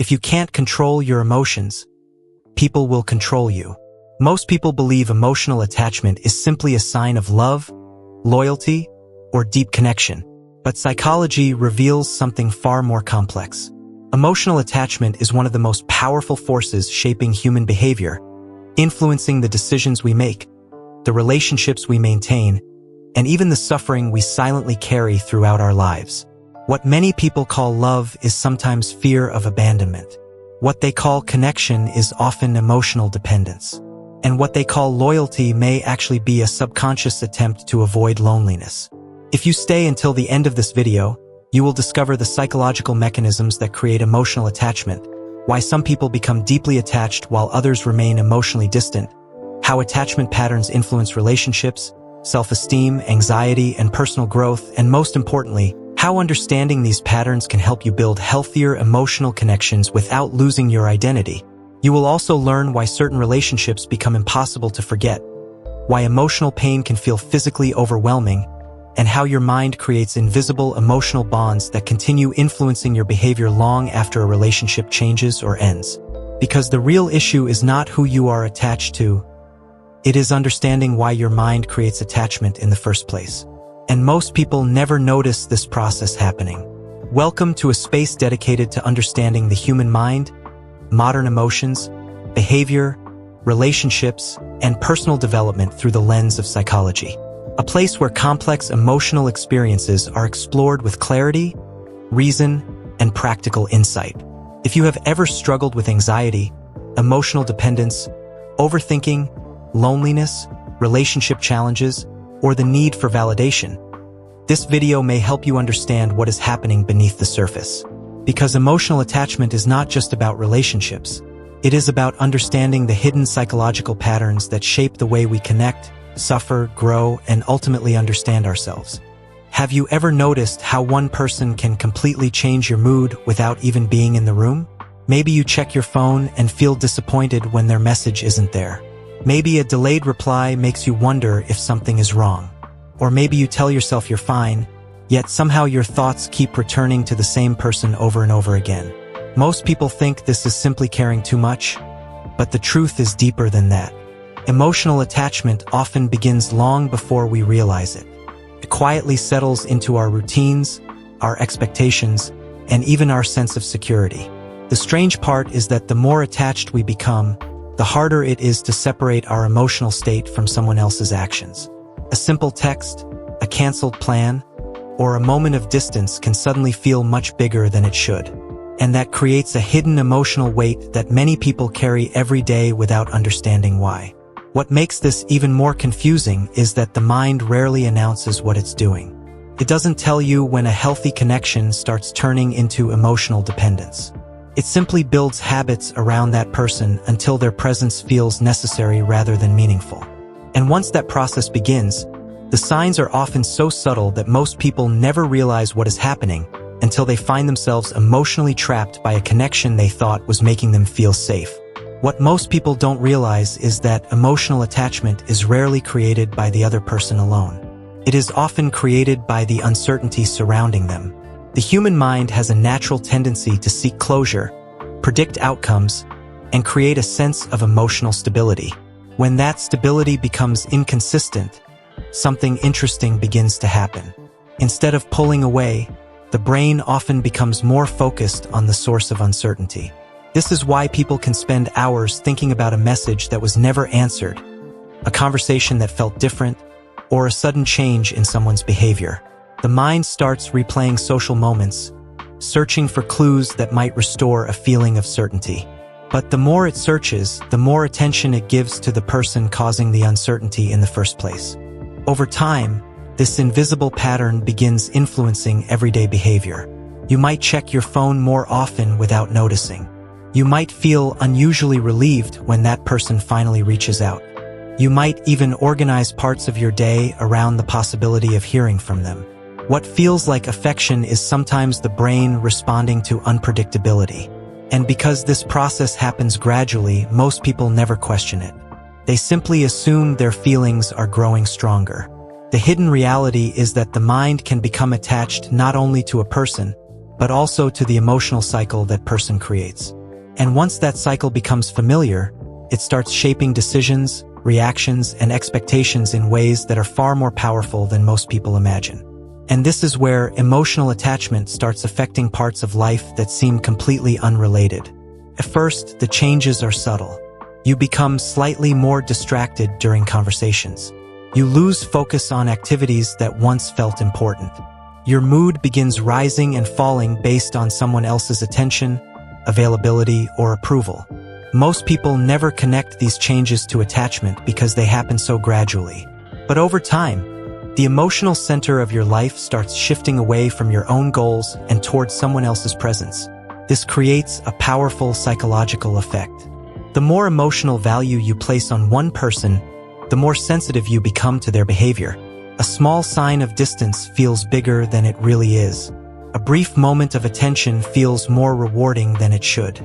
If you can't control your emotions, people will control you. Most people believe emotional attachment is simply a sign of love, loyalty, or deep connection. But psychology reveals something far more complex. Emotional attachment is one of the most powerful forces shaping human behavior, influencing the decisions we make, the relationships we maintain, and even the suffering we silently carry throughout our lives. What many people call love is sometimes fear of abandonment. What they call connection is often emotional dependence. And what they call loyalty may actually be a subconscious attempt to avoid loneliness. If you stay until the end of this video, you will discover the psychological mechanisms that create emotional attachment, why some people become deeply attached while others remain emotionally distant, how attachment patterns influence relationships, self-esteem, anxiety, and personal growth, and most importantly, how understanding these patterns can help you build healthier emotional connections without losing your identity. You will also learn why certain relationships become impossible to forget, why emotional pain can feel physically overwhelming, and how your mind creates invisible emotional bonds that continue influencing your behavior long after a relationship changes or ends. Because the real issue is not who you are attached to, it is understanding why your mind creates attachment in the first place. And most people never notice this process happening. Welcome to a space dedicated to understanding the human mind, modern emotions, behavior, relationships, and personal development through the lens of psychology. A place where complex emotional experiences are explored with clarity, reason, and practical insight. If you have ever struggled with anxiety, emotional dependence, overthinking, loneliness, relationship challenges, or the need for validation, this video may help you understand what is happening beneath the surface. Because emotional attachment is not just about relationships. It is about understanding the hidden psychological patterns that shape the way we connect, suffer, grow, and ultimately understand ourselves. Have you ever noticed how one person can completely change your mood without even being in the room? Maybe you check your phone and feel disappointed when their message isn't there. Maybe a delayed reply makes you wonder if something is wrong. Or maybe you tell yourself you're fine, yet somehow your thoughts keep returning to the same person over and over again. Most people think this is simply caring too much, but the truth is deeper than that. Emotional attachment often begins long before we realize it. It quietly settles into our routines, our expectations, and even our sense of security. The strange part is that the more attached we become, the harder it is to separate our emotional state from someone else's actions. A simple text, a canceled plan, or a moment of distance can suddenly feel much bigger than it should. And that creates a hidden emotional weight that many people carry every day without understanding why. What makes this even more confusing is that the mind rarely announces what it's doing. It doesn't tell you when a healthy connection starts turning into emotional dependence. It simply builds habits around that person until their presence feels necessary rather than meaningful. And once that process begins, the signs are often so subtle that most people never realize what is happening until they find themselves emotionally trapped by a connection they thought was making them feel safe. What most people don't realize is that emotional attachment is rarely created by the other person alone. It is often created by the uncertainty surrounding them. The human mind has a natural tendency to seek closure, predict outcomes, and create a sense of emotional stability. When that stability becomes inconsistent, something interesting begins to happen. Instead of pulling away, the brain often becomes more focused on the source of uncertainty. This is why people can spend hours thinking about a message that was never answered, a conversation that felt different, or a sudden change in someone's behavior. The mind starts replaying social moments, searching for clues that might restore a feeling of certainty. But the more it searches, the more attention it gives to the person causing the uncertainty in the first place. Over time, this invisible pattern begins influencing everyday behavior. You might check your phone more often without noticing. You might feel unusually relieved when that person finally reaches out. You might even organize parts of your day around the possibility of hearing from them. What feels like affection is sometimes the brain responding to unpredictability. And because this process happens gradually, most people never question it. They simply assume their feelings are growing stronger. The hidden reality is that the mind can become attached not only to a person, but also to the emotional cycle that person creates. And once that cycle becomes familiar, it starts shaping decisions, reactions, and expectations in ways that are far more powerful than most people imagine. And this is where emotional attachment starts affecting parts of life that seem completely unrelated. At first, the changes are subtle. You become slightly more distracted during conversations. You lose focus on activities that once felt important. Your mood begins rising and falling based on someone else's attention, availability, or approval. Most people never connect these changes to attachment because they happen so gradually. But over time, the emotional center of your life starts shifting away from your own goals and towards someone else's presence. This creates a powerful psychological effect. The more emotional value you place on one person, the more sensitive you become to their behavior. A small sign of distance feels bigger than it really is. A brief moment of attention feels more rewarding than it should.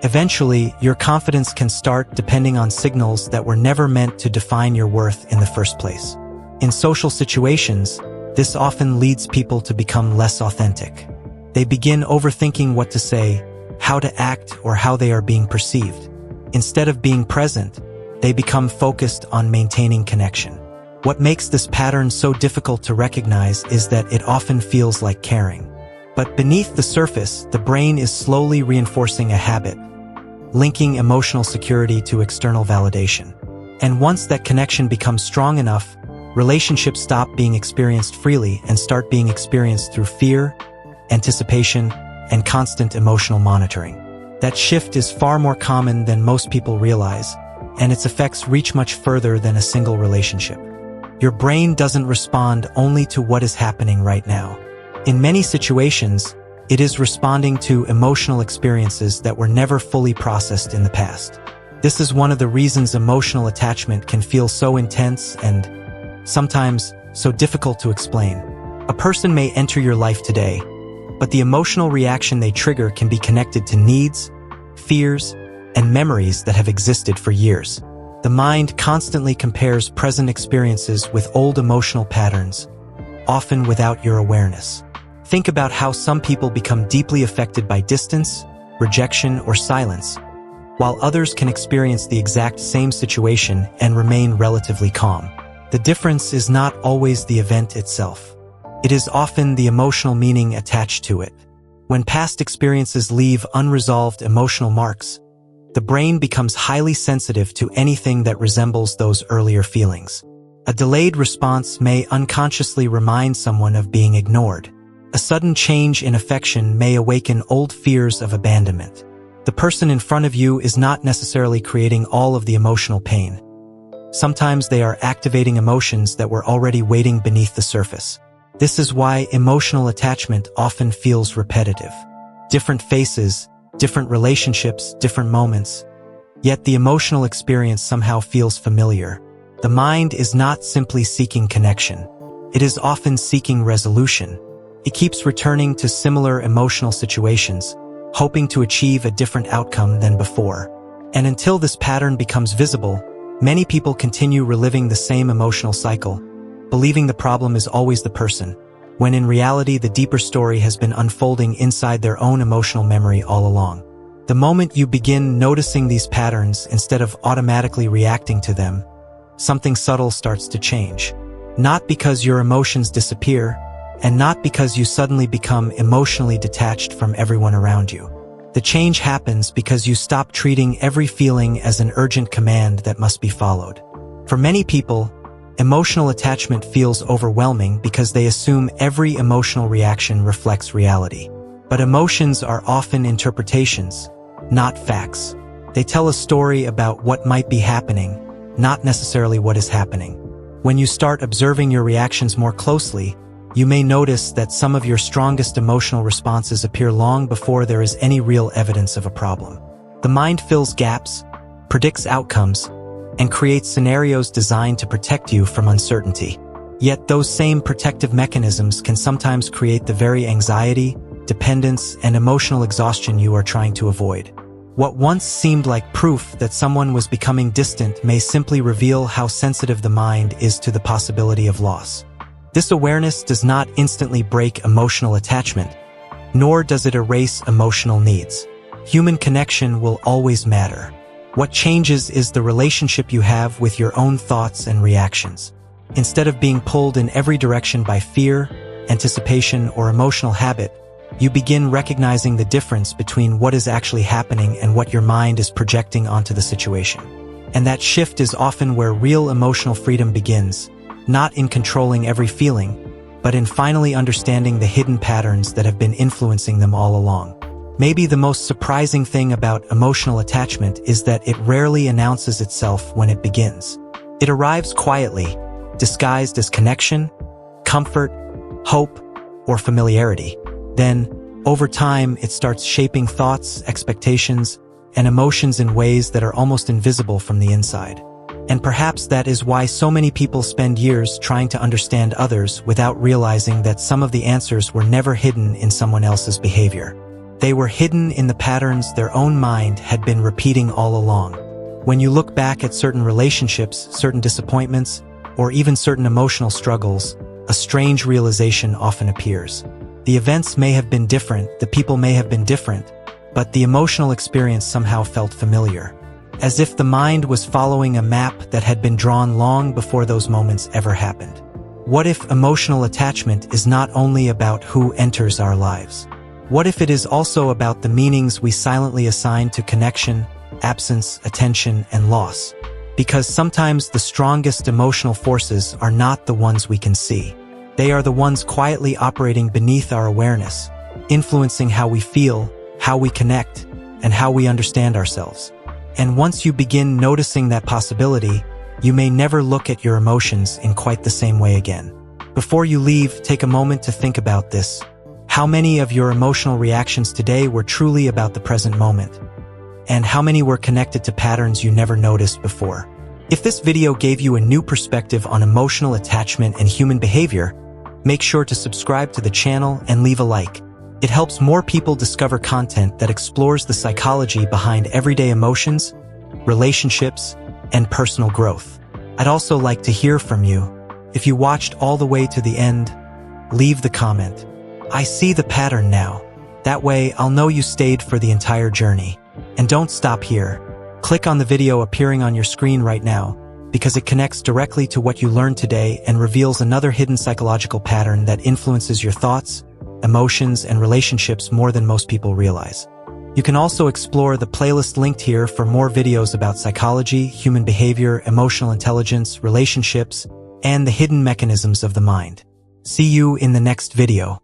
Eventually, your confidence can start depending on signals that were never meant to define your worth in the first place. In social situations, this often leads people to become less authentic. They begin overthinking what to say, how to act, or how they are being perceived. Instead of being present, they become focused on maintaining connection. What makes this pattern so difficult to recognize is that it often feels like caring. But beneath the surface, the brain is slowly reinforcing a habit, linking emotional security to external validation. And once that connection becomes strong enough, relationships stop being experienced freely and start being experienced through fear, anticipation, and constant emotional monitoring. That shift is far more common than most people realize, and its effects reach much further than a single relationship. Your brain doesn't respond only to what is happening right now. In many situations, it is responding to emotional experiences that were never fully processed in the past. This is one of the reasons emotional attachment can feel so intense and, sometimes, so difficult to explain. A person may enter your life today, but the emotional reaction they trigger can be connected to needs, fears, and memories that have existed for years. The mind constantly compares present experiences with old emotional patterns, often without your awareness. Think about how some people become deeply affected by distance, rejection, or silence, while others can experience the exact same situation and remain relatively calm. The difference is not always the event itself. It is often the emotional meaning attached to it. When past experiences leave unresolved emotional marks, the brain becomes highly sensitive to anything that resembles those earlier feelings. A delayed response may unconsciously remind someone of being ignored. A sudden change in affection may awaken old fears of abandonment. The person in front of you is not necessarily creating all of the emotional pain. Sometimes they are activating emotions that were already waiting beneath the surface. This is why emotional attachment often feels repetitive. Different faces, different relationships, different moments. Yet the emotional experience somehow feels familiar. The mind is not simply seeking connection. It is often seeking resolution. It keeps returning to similar emotional situations, hoping to achieve a different outcome than before. And until this pattern becomes visible, many people continue reliving the same emotional cycle, believing the problem is always the person, when in reality the deeper story has been unfolding inside their own emotional memory all along. The moment you begin noticing these patterns instead of automatically reacting to them, something subtle starts to change. Not because your emotions disappear, and not because you suddenly become emotionally detached from everyone around you. The change happens because you stop treating every feeling as an urgent command that must be followed. For many people, emotional attachment feels overwhelming because they assume every emotional reaction reflects reality. But emotions are often interpretations, not facts. They tell a story about what might be happening, not necessarily what is happening. When you start observing your reactions more closely, you may notice that some of your strongest emotional responses appear long before there is any real evidence of a problem. The mind fills gaps, predicts outcomes, and creates scenarios designed to protect you from uncertainty. Yet those same protective mechanisms can sometimes create the very anxiety, dependence, and emotional exhaustion you are trying to avoid. What once seemed like proof that someone was becoming distant may simply reveal how sensitive the mind is to the possibility of loss. This awareness does not instantly break emotional attachment, nor does it erase emotional needs. Human connection will always matter. What changes is the relationship you have with your own thoughts and reactions. Instead of being pulled in every direction by fear, anticipation, or emotional habit, you begin recognizing the difference between what is actually happening and what your mind is projecting onto the situation. And that shift is often where real emotional freedom begins, not in controlling every feeling, but in finally understanding the hidden patterns that have been influencing them all along. Maybe the most surprising thing about emotional attachment is that it rarely announces itself when it begins. It arrives quietly, disguised as connection, comfort, hope, or familiarity. Then, over time, it starts shaping thoughts, expectations, and emotions in ways that are almost invisible from the inside. And perhaps that is why so many people spend years trying to understand others without realizing that some of the answers were never hidden in someone else's behavior. They were hidden in the patterns their own mind had been repeating all along. When you look back at certain relationships, certain disappointments, or even certain emotional struggles, a strange realization often appears. The events may have been different, the people may have been different, but the emotional experience somehow felt familiar. As if the mind was following a map that had been drawn long before those moments ever happened. What if emotional attachment is not only about who enters our lives? What if it is also about the meanings we silently assign to connection, absence, attention, and loss? Because sometimes the strongest emotional forces are not the ones we can see. They are the ones quietly operating beneath our awareness, influencing how we feel, how we connect, and how we understand ourselves. And once you begin noticing that possibility, you may never look at your emotions in quite the same way again. Before you leave, take a moment to think about this. How many of your emotional reactions today were truly about the present moment? And how many were connected to patterns you never noticed before? If this video gave you a new perspective on emotional attachment and human behavior, make sure to subscribe to the channel and leave a like. It helps more people discover content that explores the psychology behind everyday emotions, relationships, and personal growth. I'd also like to hear from you. If you watched all the way to the end, leave the comment. I see the pattern now. That way, I'll know you stayed for the entire journey. And don't stop here. Click on the video appearing on your screen right now, because it connects directly to what you learned today and reveals another hidden psychological pattern that influences your thoughts, emotions, and relationships more than most people realize. You can also explore the playlist linked here for more videos about psychology, human behavior, emotional intelligence, relationships, and the hidden mechanisms of the mind. See you in the next video.